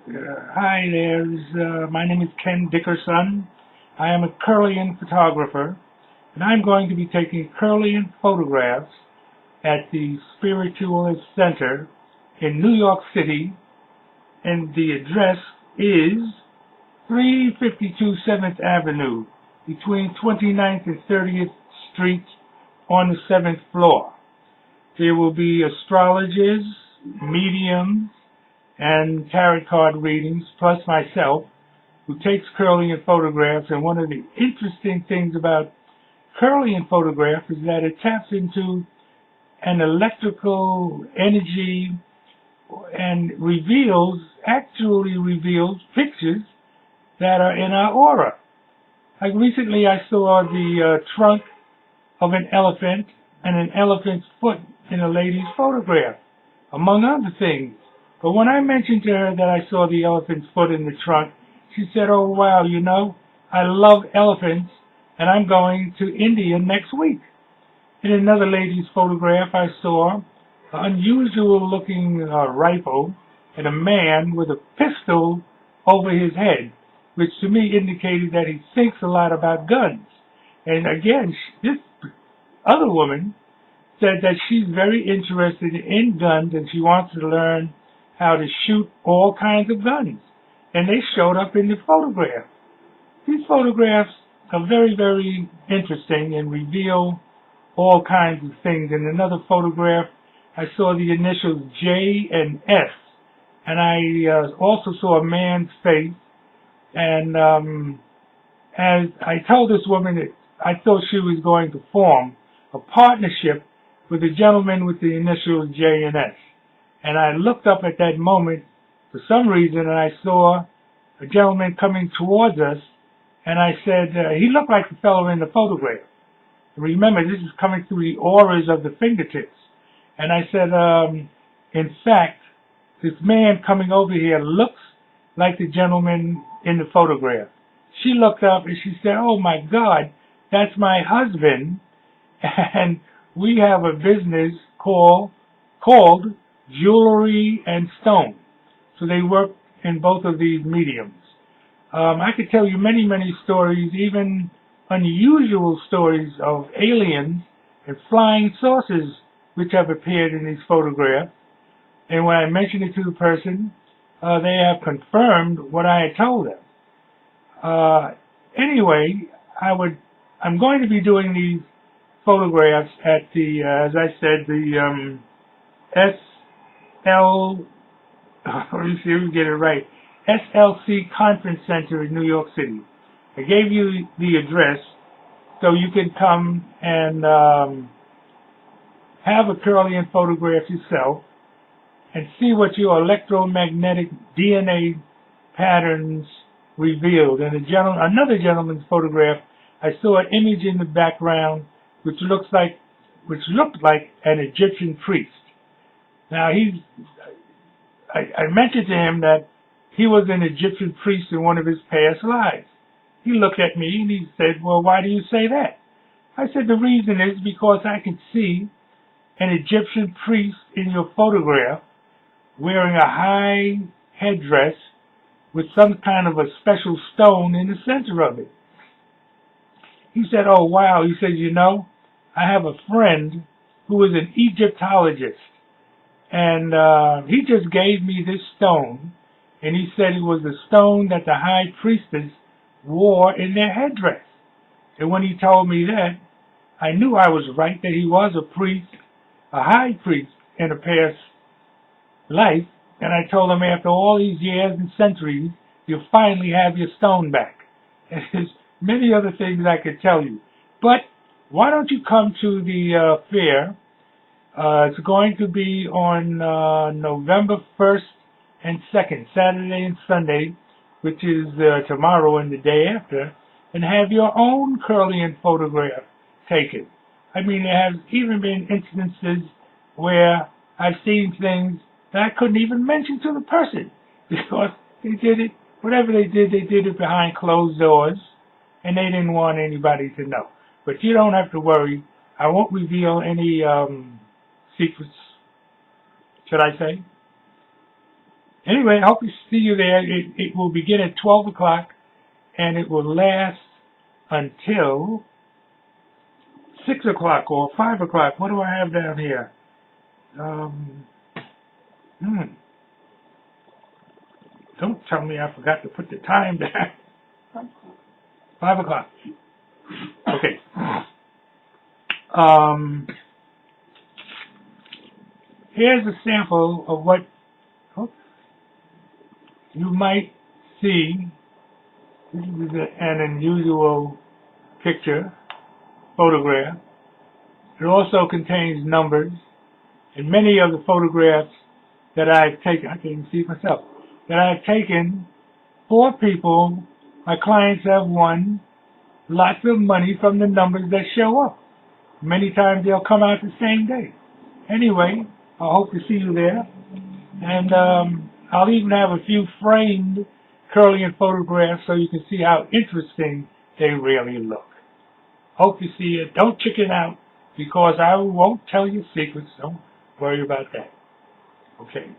Hi there. My name is Ken Dickerson. I am a Kirlian photographer, and I'm going to be taking Kirlian photographs at the Spiritualist Center in New York City, and the address is 352 7th Avenue, between 29th and 30th Streets on the 7th floor. There will be astrologers, mediums, and tarot card readings, plus myself, who takes Kirlian photographs. And one of the interesting things about Kirlian photograph is that it taps into an electrical energy and actually reveals pictures that are in our aura. Like recently I saw the trunk of an elephant and an elephant's foot in a lady's photograph, among other things. But when I mentioned to her that I saw the elephant's foot in the trunk, she said, "Oh, wow, I love elephants, and I'm going to India next week." In another lady's photograph, I saw an unusual-looking rifle and a man with a pistol over his head, which to me indicated that he thinks a lot about guns. And again, this other woman said that she's very interested in guns and she wants to learn how to shoot all kinds of guns. And they showed up in the photograph. These photographs are very, very interesting and reveal all kinds of things. In another photograph, I saw the initials J and S. And I also saw a man's face. And as I told this woman that I thought she was going to form a partnership with a gentleman with the initials J and S. And I looked up at that moment for some reason, and I saw a gentleman coming towards us, and I said, he looked like the fellow in the photograph. Remember, this is coming through the auras of the fingertips. And I said, in fact, this man coming over here looks like the gentleman in the photograph. She looked up and she said, "Oh my God, that's my husband, and we have a business called Jewelry and Stone." So they work in both of these mediums. I could tell you many, many stories, even unusual stories of aliens and flying saucers which have appeared in these photographs. And when I mentioned it to the person, they have confirmed what I had told them. Anyway, I'm going to be doing these photographs at the, as I said, the let me see if we get it right, SLC Conference Center in New York City. I gave you the address so you can come and have a Kirlian photograph yourself and see what your electromagnetic DNA patterns revealed. In another gentleman's photograph, I saw an image in the background which looked like an Egyptian priest. Now I mentioned to him that he was an Egyptian priest in one of his past lives. He looked at me and he said, "Well, why do you say that?" I said, "The reason is because I can see an Egyptian priest in your photograph wearing a high headdress with some kind of a special stone in the center of it." He said, "Oh, wow." He said, "I have a friend who is an Egyptologist, and he just gave me this stone, and he said it was the stone that the high priestess wore in their headdress." And when he told me that, I knew I was right, that he was a priest, a high priest in a past life. And I told him, after all these years and centuries, you'll finally have your stone back. And there's many other things I could tell you. But why don't you come to the fair? It's going to be on November 1st and 2nd, Saturday and Sunday, which is tomorrow and the day after, and have your own Kirlian photograph taken. I mean, there have even been instances where I've seen things that I couldn't even mention to the person because they did it, whatever they did it behind closed doors, and they didn't want anybody to know. But you don't have to worry. I won't reveal any secrets, should I say? Anyway, I hope to see you there. It will begin at 12 o'clock, and it will last until 6 o'clock or 5 o'clock. What do I have down here? Don't tell me I forgot to put the time down. 5 o'clock. Okay. Here's a sample of what you might see. This is an unusual picture, photograph. It also contains numbers, and many of the photographs that I've taken, I can't even see it myself, that I've taken for people, my clients have won lots of money from the numbers that show up. Many times they'll come out the same day. Anyway, I hope to see you there. And I'll even have a few framed Kirlian photographs so you can see how interesting they really look. Hope to see you. Don't chicken out, because I won't tell you secrets. Don't worry about that. Okay.